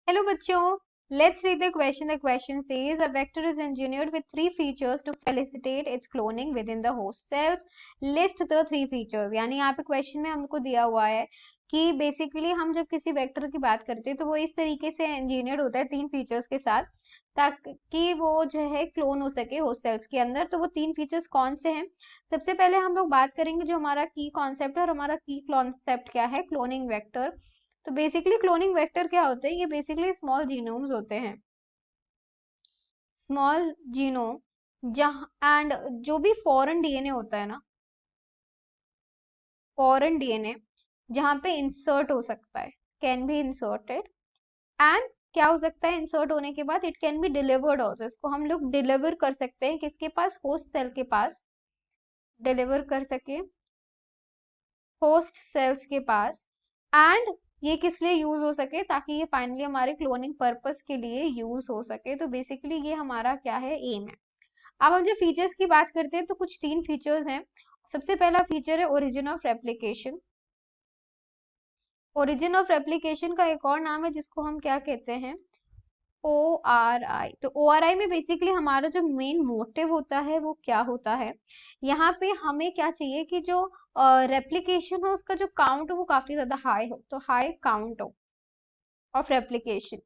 Hello बच्चों, let's read the question. The question says a vector is engineered with three features to facilitate its cloning within the host cells. List the three features. यानी यहाँ पे question में हमको दिया हुआ है कि बेसिकली हम जब किसी वेक्टर की बात करते हैं तो वो इस तरीके से इंजीनियर्ड होता है तीन फीचर्स के साथ ताकि वो जो है क्लोन हो सके होस्ट सेल्स के अंदर। तो वो तीन फीचर्स कौन से हैं? सबसे पहले हम लोग बात करेंगे जो हमारा की कॉन्सेप्ट है, और हमारा की कॉन्सेप्ट क्या है? Cloning vector. तो बेसिकली क्लोनिंग वेक्टर क्या होते हैं? ये बेसिकली स्मॉल जीनोम्स होते हैं, स्मॉल जीनोम जहां एंड जो भी फॉरेन डीएनए होता है ना, फॉरेन डीएनए जहां पे इंसर्ट हो सकता है, कैन बी इंसर्टेड एंड क्या हो सकता है इंसर्ट होने के बाद? It can be delivered also. इसको हम लोग डिलीवर कर सकते हैं किसके पास? होस्ट सेल के पास। डिलीवर कर सके होस्ट सेल्स के पास। एंड ये किस लिए यूज हो सके? ताकि ये फाइनली हमारे क्लोनिंग पर्पस के लिए यूज हो सके। तो बेसिकली ये हमारा क्या है? एम है। अब हम जब फीचर्स की बात करते हैं तो कुछ तीन फीचर्स हैं। सबसे पहला फीचर है origin of replication. Origin of replication का एक और नाम है जिसको हम क्या कहते हैं? O R I. तो ओ आर आई में बेसिकली हमारा जो मेन मोटिव होता है वो क्या होता है? यहाँ पे हमें क्या चाहिए कि जो रेप्लिकेशन हो उसका जो काउंट हो वो काफी ज्यादा हाई हो। तो हाई काउंट हो ऑफ रेप्लिकेशन।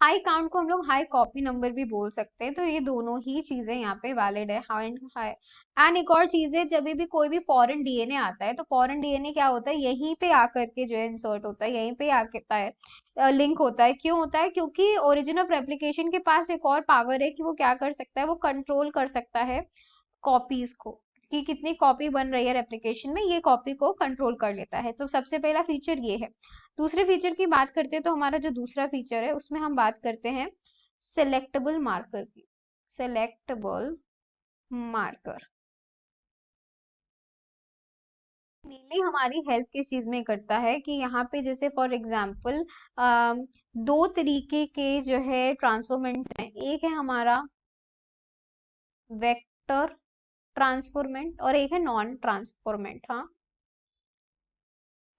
हाई काउंट को हम लोग हाई कॉपी नंबर भी बोल सकते हैं। तो ये दोनों ही चीजें यहाँ पे वैलिड है, हाई हाई। एंड एक और चीज है, जब भी कोई भी फॉरेन डीएनए आता है तो फॉरेन डीएनए क्या होता है? यहीं पे आकर के जो है इंसर्ट होता है, यहीं पे आकर है लिंक होता है। क्यों होता है? क्योंकि ओरिजिन ऑफ रेप्लिकेशन के पास एक और पावर है कि वो क्या कर सकता है? वो कंट्रोल कर सकता है कॉपीज को, कि कितनी कॉपी बन रही है रेप्लिकेशन में, ये कॉपी को कंट्रोल कर लेता है। तो सबसे पहला फीचर ये है। दूसरे फीचर की बात करते हैं तो हमारा जो दूसरा फीचर है उसमें हम बात करते हैं सेलेक्टेबल मार्कर की। सेलेक्टेबल मार्कर मेनली हमारी हेल्प किस चीज में करता है कि यहाँ पे जैसे फॉर एग्जाम्पल दो तरीके के जो है ट्रांसफॉर्मेंट्स हैं। एक है हमारा वेक्टर ट्रांसफॉर्मेंट और एक है नॉन ट्रांसफॉर्मेंट। हाँ,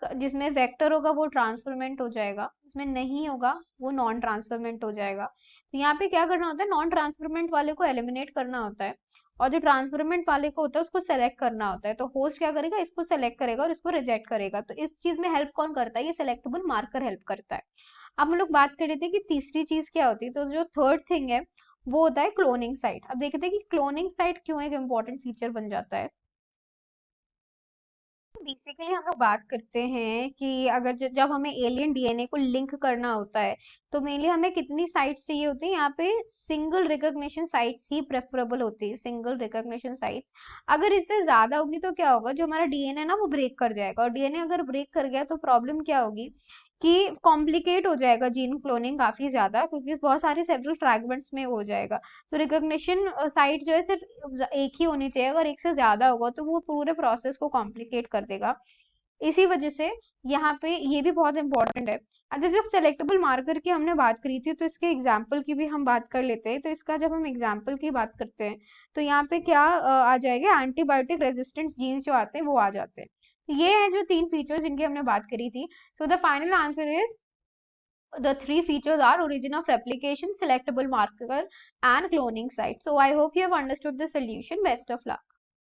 जिसमें वेक्टर होगा वो ट्रांसफॉर्मेंट हो जाएगा, जिसमें नहीं होगा वो नॉन ट्रांसफॉर्मेंट हो जाएगा। तो यहाँ पे क्या करना होता है? नॉन ट्रांसफॉर्मेंट वाले को एलिमिनेट करना होता है और जो ट्रांसफॉर्मेंट वाले को होता है उसको सेलेक्ट करना होता है। तो होस्ट क्या करेगा? इसको सेलेक्ट करेगा और इसको रिजेक्ट करेगा। तो इस चीज में हेल्प कौन करता है? ये सेलेक्टेबल मार्कर हेल्प करता है। अब हम लोग बात कर रहे थे कि तीसरी चीज क्या होती है। तो जो थर्ड थिंग है वो होता है क्लोनिंग साइट। अब देखते हैं कि क्लोनिंग साइट क्यों एक इंपॉर्टेंट फीचर बन जाता है। बेसिकली हम लोग बात करते हैं कि अगर जब हमें एलियन डीएनए को लिंक करना होता है तो मेनली हमें कितनी साइट्स चाहिए होती है? यहाँ पे सिंगल रिकॉग्निशन साइट्स ही प्रेफरेबल होती है, सिंगल रिकॉग्निशन साइट्स। अगर इससे ज्यादा होगी तो क्या होगा? जो हमारा डीएनए ना वो ब्रेक कर जाएगा, और डीएनए अगर ब्रेक कर गया तो प्रॉब्लम क्या होगी कि कॉम्प्लिकेट हो जाएगा जीन क्लोनिंग काफी ज्यादा, क्योंकि बहुत सारे सेवरल फ्रैगमेंट्स में हो जाएगा। तो रिकॉग्निशन साइट जो है सिर्फ एक ही होनी चाहिए, अगर एक से ज्यादा होगा तो वो पूरे प्रोसेस को कॉम्प्लिकेट कर देगा। इसी वजह से यहाँ पे ये भी बहुत इंपॉर्टेंट है। अगर जब सेलेक्टेबल मार्कर की हमने बात करी थी तो इसके एग्जाम्पल की भी हम बात कर लेते हैं। तो इसका जब हम एग्जाम्पल की बात करते हैं तो यहाँ पे क्या आ जाएगा? एंटीबायोटिक रेजिस्टेंट जीन्स जो आते हैं वो आ जाते हैं। ये है जो तीन फीचर्स जिनकी हमने बात करी थी। So the final answer is the three features are origin of replication, selectable marker and cloning site. So I hope you have understood the solution. Best of luck.